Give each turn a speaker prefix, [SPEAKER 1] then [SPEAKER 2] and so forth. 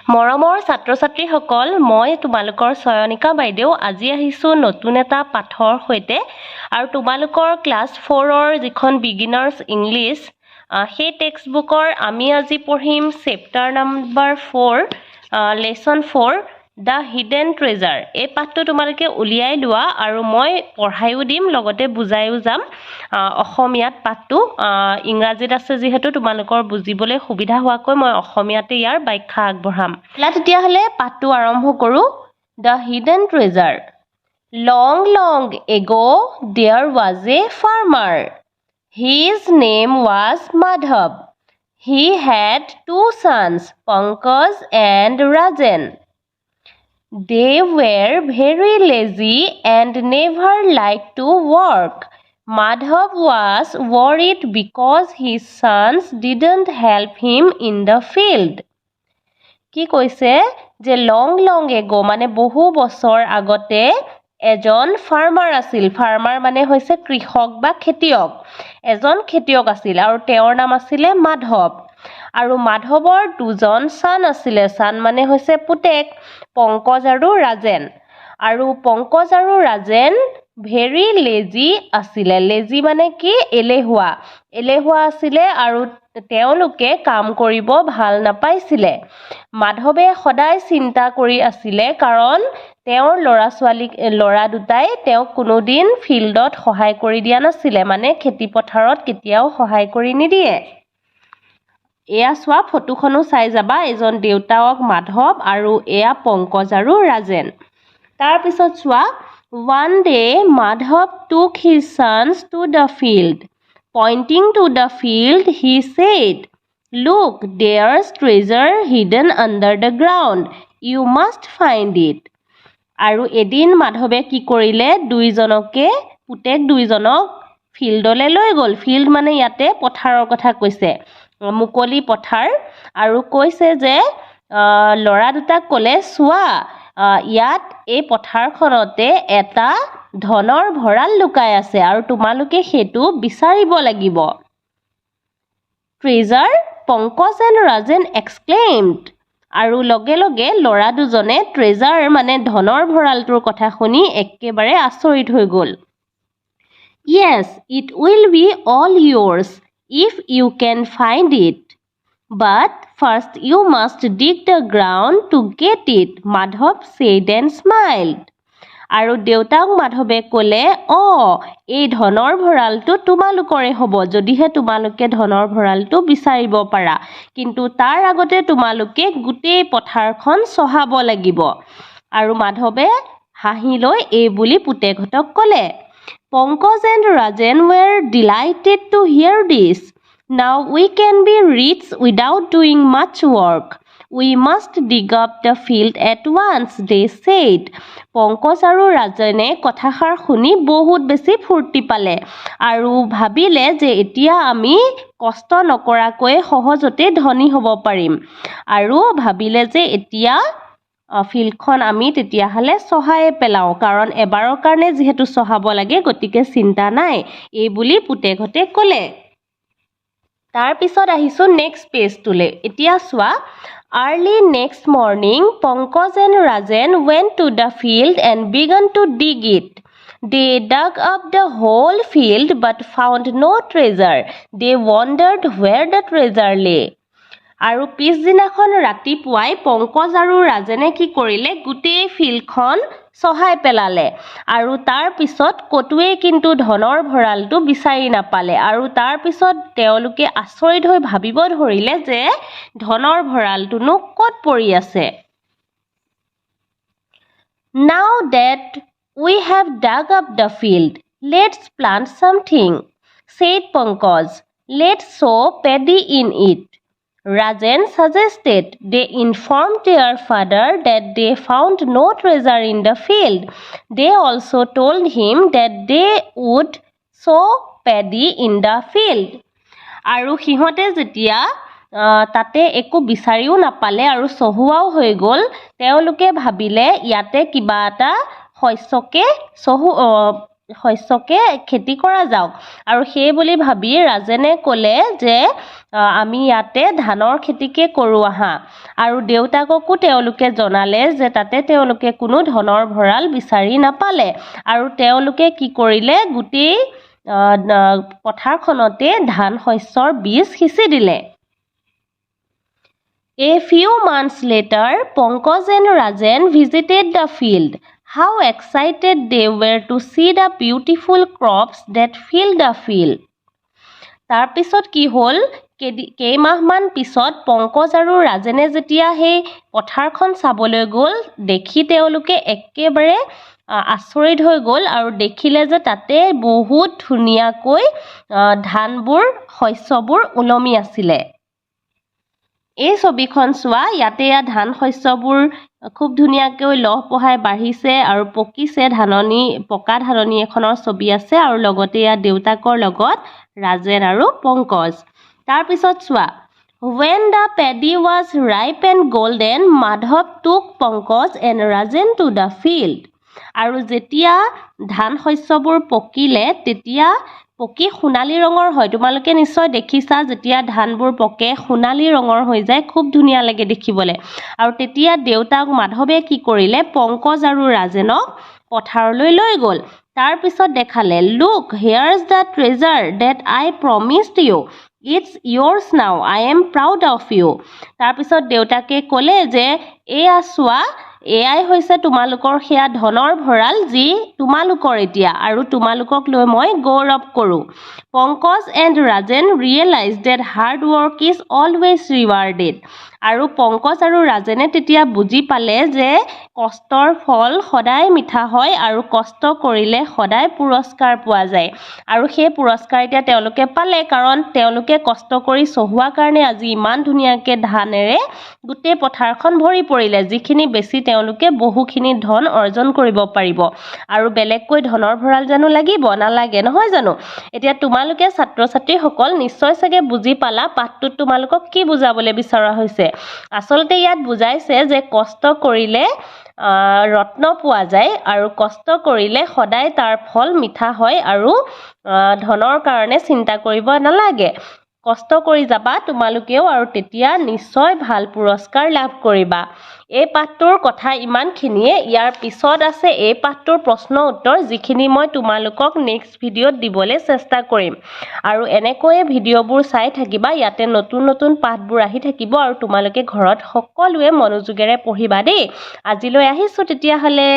[SPEAKER 1] মৰমৰ ছাত্ৰ-ছাত্ৰীসকল, মই তোমালোকৰ চয়নিকা বাইদেউ আজি আহিছোঁ নতুন এটা পাঠৰ সৈতে আৰু তোমালোকৰ ক্লাছ 4ৰ যিখন বিগিনাৰ্ছ ইংলিছ সেই টেক্সট বুকৰ আমি আজি পঢ়িম chapter number 4 lesson 4 the hidden treasure. এই পাঠটো তোমালোকে উলিয়াই লোৱা আৰু মই পঢ়াইও দিম লগতে বুজাইও যাম। অসমীয়াত পাঠটো ইংৰাজীত আছে যিহেতু তোমালোকৰ বুজিবলৈ সুবিধা হোৱাকৈ মই অসমীয়াতে ইয়াৰ ব্যাখ্যা আগবঢ়াম। তেতিয়াহ'লে পাঠটো আৰম্ভ কৰোঁ। The hidden treasure. Long, long ago, there was a farmer. His name was Madhav. He had two sons, Pankaj and Rajan. They were very lazy and never liked to work. Madhav was worried because his sons didn't help him in the field. কি কৈছে যে লং long ago মানে বহু বছৰ আগতে এজন farmer আছিল। Farmer মানে হৈছে কৃষক বা খেতিয়ক। এজন খেতিয়ক আছিল আৰু তেওঁৰ নাম আছিলে মাধৱ। আৰু মাধৱৰ দুজন চান আছিলে। চান মানে হৈছে পুতেক, পংকজ আৰু ৰাজেন। আৰু পংকজ আৰু ৰাজেন ভেৰি লেজি আছিলে। লেজি মানে কি? এলেহুৱা। এলেহুৱা আছিলে আৰু তেওঁলোকে কাম কৰিব ভাল নাপাইছিলে। মাধৱে সদায় চিন্তা কৰি আছিলে কাৰণ তেওঁৰ ল'ৰা দুটাই তেওঁক কোনোদিন ফিল্ডত সহায় কৰি দিয়া নাছিলে, মানে খেতি পথাৰত কেতিয়াও সহায় কৰি নিদিয়ে। এয়া চোৱা, ফটোখনো চাই যাবা। এজন দেউতাক মাধৱ আৰু এয়া পংকজ আৰু ৰাজেন। তাৰপিছত চোৱা, one day Madhav took his sons to the field. Pointing to the field, he said, "Look, there's treasure hidden under the ground. You must find it." আৰু এদিন মাধৱে কি কৰিলে? পুতেক দুইজনক ফিল্ডলৈ লৈ গ'ল। ফিল্ড মানে ইয়াতে পথাৰৰ কথা কৈছে, মুকলি পথাৰ। আৰু কৈছে যে ল'ৰা দুটাক ক'লে, চোৱা, ইয়াত এই পথাৰখনতে এটা ধনৰ ভঁৰাল লুকাই আছে আৰু তোমালোকে সেইটো বিচাৰিব লাগিব। Treasure, Pankaj and Rajen exclaimed. আৰু লগে লগে ল'ৰা দুজনে ট্ৰেজাৰ মানে ধনৰ ভঁৰালটোৰ কথা শুনি একেবাৰে আচৰিত হৈ গ'ল। Yes, it will be all yours if you can find it. But first you must dig the ground to get it, Madhav said and smiled. আৰু দেউতাক মাধৱে ক'লে, এই ধনৰ ভঁৰালটো তোমালোকৰে হ'ব যদিহে তোমালোকে ধনৰ ভঁৰালটো বিচাৰিব পাৰা, কিন্তু তাৰ আগতে তোমালোকে গোটেই পথাৰখন চহাব লাগিব। আৰু মাধৱে হাঁহি লৈ এই বুলি পুতেকহঁতক ক'লে। Pankaj and Rajan were delighted to hear this. Now we can be rich without doing much work. We must dig up the field at once, they said. Pankaj আৰু ৰাজনে কথাষাৰ শুনি বহুত বেছি ফূৰ্তি পালে আৰু ভাবিলে যে এতিয়া আমি কষ্ট নকৰাকৈ সহজতে ধনী হ'ব পাৰিম। আৰু ভাবিলে যে এতিয়া ফিল্ডখন আমি তেতিয়াহ'লে চহাই পেলাওঁ, কাৰণ এবাৰৰ কাৰণে যিহেতু চহাব লাগে, গতিকে চিন্তা নাই, এই বুলি পুতেকহঁতে ক'লে। তাৰপিছত আহিছোঁ নেক্সট পেজটোলৈ। এতিয়া চোৱা, Early next morning, Pankaj and Rajan went to the field and began to dig it. They dug up the whole field but found no treasure. They wondered where the treasure lay. আৰু পিছদিনাখন ৰাতিপুৱাই পংকজ আৰু ৰাজেনে কি কৰিলে? গোটেই ফিল্ডখন চহাই পেলালে আৰু তাৰ পিছত ক'তোৱেই কিন্তু ধনৰ ভঁৰালটো বিচাৰি নাপালে। আৰু তাৰ পিছত তেওঁলোকে আচৰিত হৈ ভাবিব ধৰিলে যে ধনৰ ভঁৰালটোনো ক'ত পৰি আছে। Now that we have dug up the field, let's plant something, said Pankaj. Let's sow paddy in it. Rajan suggested. They informed their father that they found no treasure in the field. They also told him that they would sow paddy in the field. আৰু সিহঁতে যেতিয়া তাতে একো বিচাৰিও নাপালে আৰু চহোৱাও হৈ গ'ল, তেওঁলোকে ভাবিলে ইয়াতে কিবা এটা শস্যকে খেতি কৰা যাওক। আৰু সেই বুলি ভাবি ৰাজেনে ক'লে যে আমি ইয়াতে ধানৰ খেতিকে কৰোঁ আহা আৰু দেউতাককো তেওঁলোকে জনালে যে তাতে তেওঁলোকে কোনো ধনৰ ভঁৰাল বিচাৰি নাপালে আৰু তেওঁলোকে কি কৰিলে গোটেই পথাৰখনতে ধান শস্যৰ বীজ সিঁচি দিলে A few months later, Pankaj and Rajan visited the field. How excited they were to see the beautiful crops that filled the field. তাৰ পিছত কি হ'ল কেইমাহমান পিছত পংকজ আৰু ৰাজেনে যেতিয়া সেই পথাৰখন চাবলৈ গ'ল দেখি তেওঁলোকে একেবাৰে আচৰিত হৈ গ'ল আৰু দেখিলে যে তাতে বহুত ধুনীয়াকৈ ধানবোৰ শস্যবোৰ ওলমি আছিলে এই ছবিখন চোৱা ইয়াতে ধান শস্যবোৰ খুব ধুনীয়াকৈ লহপহাই বাঢ়িছে আৰু পকিছে পকা ধাননি এখনৰ ছবি আছে আৰু লগতে দেউতাকৰ লগত ৰাজেন আৰু পংকজ তাৰ পিছত চোৱা When the paddy was ripe and golden, Madhav took Pankaj and Rajan to the field. আৰু যেতিয়া ধান শস্যবোৰ পকিলে তেতিয়া পকি সোণালী ৰঙৰ হয় তোমালোকে নিশ্চয় দেখিছা যেতিয়া ধানবোৰ পকে সোণালী ৰঙৰ হৈ যায় খুব ধুনীয়া লাগে দেখিবলৈ আৰু তেতিয়া দেউতাক মাধৱে কি কৰিলে পংকজ আৰু ৰাজেনক পথাৰলৈ লৈ গ'ল তাৰ পিছত দেখালে Look, here's the treasure that I promised you. It's yours now. I am proud of you. তাৰ পিছত দেউতাকে ক'লে যে এয়া চোৱা এয়াই হৈছে তোমালোকৰ সেয়া ধনৰ ভঁৰাল যি তোমালোকৰ এতিয়া আৰু তোমালোকক লৈ মই গৌৰৱ কৰোঁ Pankaj and Rajen realise that hard work is always rewarded আৰু পংকজ আৰু ৰাজেনে তেতিয়া বুজি পালে যে কষ্টৰ ফল সদায় মিঠা হয় আৰু কষ্ট কৰিলে সদায় পুৰস্কাৰ পোৱা যায় আৰু সেই পুৰস্কাৰ এতিয়া তেওঁলোকে পালে কাৰণ তেওঁলোকে কষ্ট কৰি চহোৱা কাৰণে আজি ইমান ধুনীয়াকৈ ধানেৰে গোটেই পথাৰখন ভৰি পৰিলে যিখিনি বেছি তেওঁলোকে বহুখিনি ধন অৰ্জন কৰিব পাৰিব আৰু বেলেগকৈ ধনৰ ভঁৰাল জানো লাগিব নালাগে নহয় জানো এতিয়া তোমালোকে ছাত্ৰ ছাত্ৰীসকল নিশ্চয় চাগে বুজি পালা পাঠটোত তোমালোকক কি বুজাবলৈ বিচৰা হৈছে আচলতে ইয়াত বুজাইছে যে কষ্ট কৰিলে ৰত্ন পোৱা যায় আৰু কষ্ট কৰিলে সদায় তাৰ ফল মিঠা হয় আৰু ধনৰ কাৰণে চিন্তা কৰিব নালাগে কষ্ট কৰি যাবা তোমালোকেও আৰু তেতিয়া নিশ্চয় ভাল পুৰস্কাৰ লাভ কৰিবা এই পাঠটোৰ কথা ইমানখিনিয়ে ইয়াৰ পিছত আছে এই পাঠটোৰ প্ৰশ্ন উত্তৰ যিখিনি মই তোমালোকক নেক্সট ভিডিঅ'ত দিবলৈ চেষ্টা কৰিম আৰু এনেকৈয়ে ভিডিঅ'বোৰ চাই থাকিবা ইয়াতে নতুন নতুন পাঠবোৰ আহি থাকিব আৰু তোমালোকে ঘৰত সকলোৱে মনোযোগেৰে পঢ়িবা দেই আজিলৈ আহিছোঁ তেতিয়াহ'লে